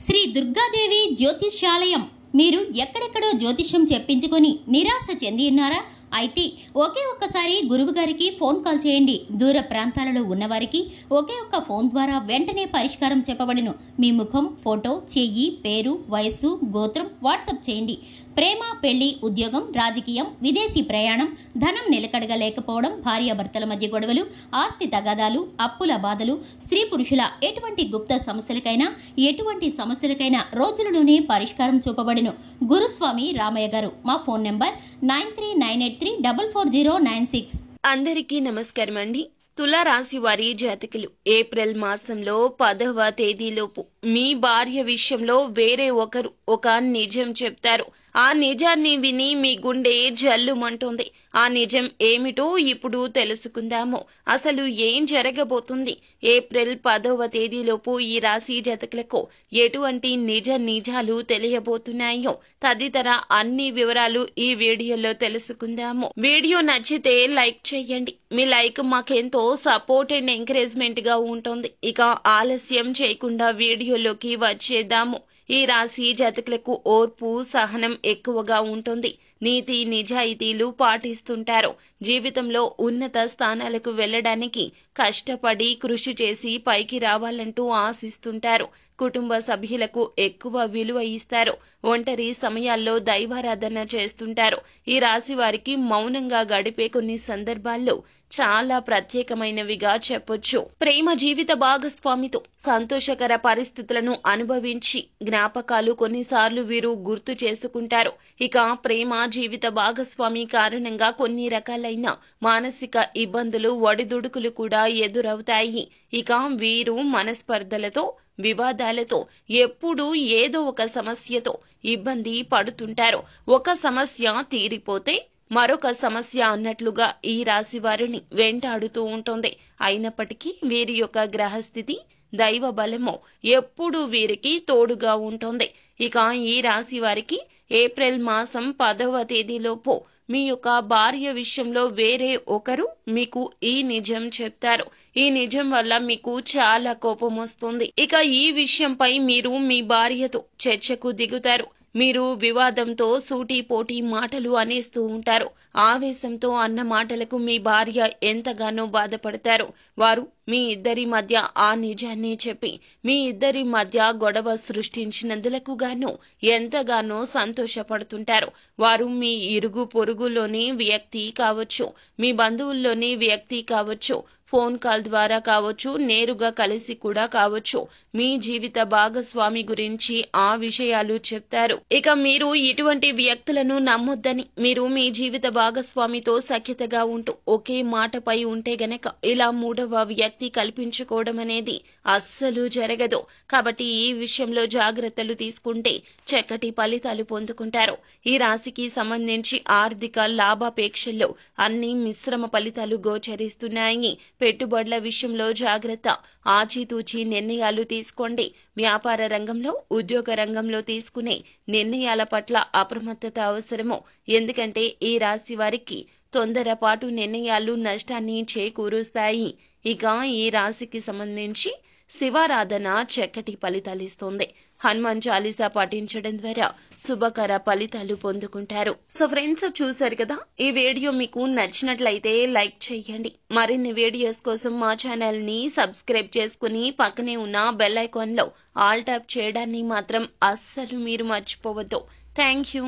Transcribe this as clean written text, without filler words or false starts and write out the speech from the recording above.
శ్రీ దుర్గాదేవి జ్యోతిష్యాలయం. మీరు ఎక్కడెక్కడో జ్యోతిష్యం చెప్పించుకొని నిరాశ చెంది ఉన్నారా? అయితే ఒకే ఒక్కసారి గురువు గారికి ఫోన్ కాల్ చేయండి. దూర ప్రాంతాలలో ఉన్నవారికి ఒకే ఒక్క ఫోన్ ద్వారా వెంటనే పరిష్కారం చెప్పబడును. మీ ముఖం, ఫోటో, చెయ్యి, పేరు, వయస్సు, గోత్రం వాట్సాప్ చేయండి. ప్రేమ, పెళ్లి, ఉద్యోగం, రాజకీయం, విదేశీ ప్రయాణం, ధనం నిలకడగా లేకపోవడం, భార్యాభర్తల మధ్య గొడవలు, ఆస్తి తగాదాలు, అప్పుల బాధలు, స్త్రీ పురుషుల ఎటువంటి గుప్త సమస్యలకైనా రోజులలోనే పరిష్కారం చూపబడును. గురుస్వామి రామయ్య గారు. మా ఫోన్ నెంబర్ 9398344096. అందరికీ నమస్కారం అండి. తులారాశి వారి జాతకులు ఏప్రిల్ మాసంలో 10వ తేదీలోపు మీ భార్య విషయంలో వేరే ఒకరు ఒక నిజం చెప్తారు. ఆ నిజాన్ని విని మీ గుండె జల్లుమంటుంది. ఆ నిజం ఏమిటో ఇప్పుడు తెలుసుకుందాము. అసలు ఏం జరగబోతుంది? ఏప్రిల్ 10వ తేదీలోపు ఈ రాశి జాతకులకు ఎటువంటి నిజాలు తెలియబోతున్నాయో తదితర అన్ని వివరాలు ఈ వీడియోలో తెలుసుకుందాము. వీడియో నచ్చితే లైక్ చేయండి. మీ లైక్ మాకెంతో సపోర్ట్ అండ్ ఎంకరేజ్మెంట్ గా ఉంటుంది. ఇక ఆలస్యం చేయకుండా వీడియోలోకి వచ్చేద్దాము. ఈ రాశి జాతకులకు ఓర్పు, సహనం ఎక్కువగా ఉంటుంది. నీతి నిజాయితీలు పాటిస్తుంటారు. జీవితంలో ఉన్నత స్థానాలకు వెళ్లడానికి కష్టపడి కృషి చేసి పైకి రావాలంటూ ఆశిస్తుంటారు. కుటుంబ సభ్యులకు ఎక్కువ విలువ ఇస్తారు. ఒంటరి సమయాల్లో దైవారాధన చేస్తుంటారు. ఈ రాశి వారికి మౌనంగా గడిపే కొన్ని సందర్భాల్లో చాలా ప్రత్యేకమైనవిగా చెప్పొచ్చు. ప్రేమ జీవిత భాగస్వామితో సంతోషకర పరిస్థితులను అనుభవించి జ్ఞాపకాలు కొన్నిసార్లు వీరు గుర్తు చేసుకుంటారు. ఇక ప్రేమ జీవిత భాగస్వామి కారణంగా కొన్ని రకాలైన మానసిక ఇబ్బందులు, ఒడిదుడుకులు కూడా ఎదురవుతాయి. ఇక వీరు మనస్పర్ధలతో, వివాదాలతో ఎప్పుడూ ఏదో ఒక సమస్యతో ఇబ్బంది పడుతుంటారు. ఒక సమస్య తీరిపోతే మరొక సమస్య అన్నట్లుగా ఈ రాశి వారిని వెంటాడుతూ ఉంటుంది. అయినప్పటికీ వీరి యొక్క గ్రహస్థితి, దైవ బలము ఎప్పుడూ వీరికి తోడుగా ఉంటుంది. ఇక ఈ రాశి వారికి ఏప్రిల్ మాసం 10వ తేదీలోపు మీ యొక్క భార్య విషయంలో వేరే ఒకరు మీకు ఈ నిజం చెప్తారు. ఈ నిజం వల్ల మీకు చాలా కోపం వస్తుంది. ఇక ఈ విషయంపై మీరు మీ భార్యతో చర్చకు దిగుతారు. మీరు వివాదంతో సూటిపోటి మాటలు అనేస్తూ ఉంటారు. ఆవేశంతో అన్న మాటలకు మీ భార్య ఎంతగానో బాధపడతారు. వారు మీ ఇద్దరి మధ్య ఆ నిజాన్ని చెప్పి మీ ఇద్దరి మధ్య గొడవ సృష్టించినందులకు గాను ఎంతగానో సంతోషపడుతుంటారు. వారు మీ ఇరుగు పొరుగులోని వ్యక్తి కావచ్చు, మీ బంధువుల్లోని వ్యక్తి కావచ్చు, ఫోన్ కాల్ ద్వారా కావచ్చు, నేరుగా కలిసి కూడా కావచ్చు. మీ జీవిత భాగస్వామి గురించి ఆ విషయాలు చెప్తారు. ఇక మీరు ఇటువంటి వ్యక్తులను నమ్మొద్దని, మీరు మీ జీవిత భాగస్వామితో సఖ్యతగా ఉంటూ ఒకే మాటపై ఉంటే గనక ఇలా మూడవ వ్యక్తి కల్పించుకోవడం అనేది అస్సలు జరగదు. కాబట్టి ఈ విషయంలో జాగ్రత్తలు తీసుకుంటే చక్కటి ఫలితాలు పొందుకుంటారు. ఈ రాశికి సంబంధించి ఆర్థిక లాభాపేక్షల్లో అన్ని మిశ్రమ ఫలితాలు గోచరిస్తున్నాయి. పెట్టుబడుల విషయంలో జాగ్రత్త, ఆచితూచి నిర్ణయాలు తీసుకోండి. వ్యాపార రంగంలో, ఉద్యోగ రంగంలో తీసుకునే నిర్ణయాల పట్ల అప్రమత్తత అవసరము. ఎందుకంటే ఈ రాశి వారికి తొందరపాటు నిర్ణయాలు నష్టాన్ని చేకూరుస్తాయి. ఇక ఈ రాశికి సంబంధించి శివారాధన చక్కటి ఫలితాలిస్తుంది. హనుమాన్ చాలీసా పాటించడం ద్వారా శుభకర ఫలితాలు పొందుకుంటారు. సో ఫ్రెండ్స్, చూసారు కదా, ఈ వీడియో మీకు నచ్చినట్లయితే లైక్ చేయండి. మరిన్ని వీడియోస్ కోసం మా ఛానల్ ని సబ్స్క్రైబ్ చేసుకుని పక్కనే ఉన్న బెల్ ఐకాన్ లో ఆల్ ట్యాప్ చేయడాన్ని మాత్రం అస్సలు మీరు మర్చిపోవద్దు. Thank you.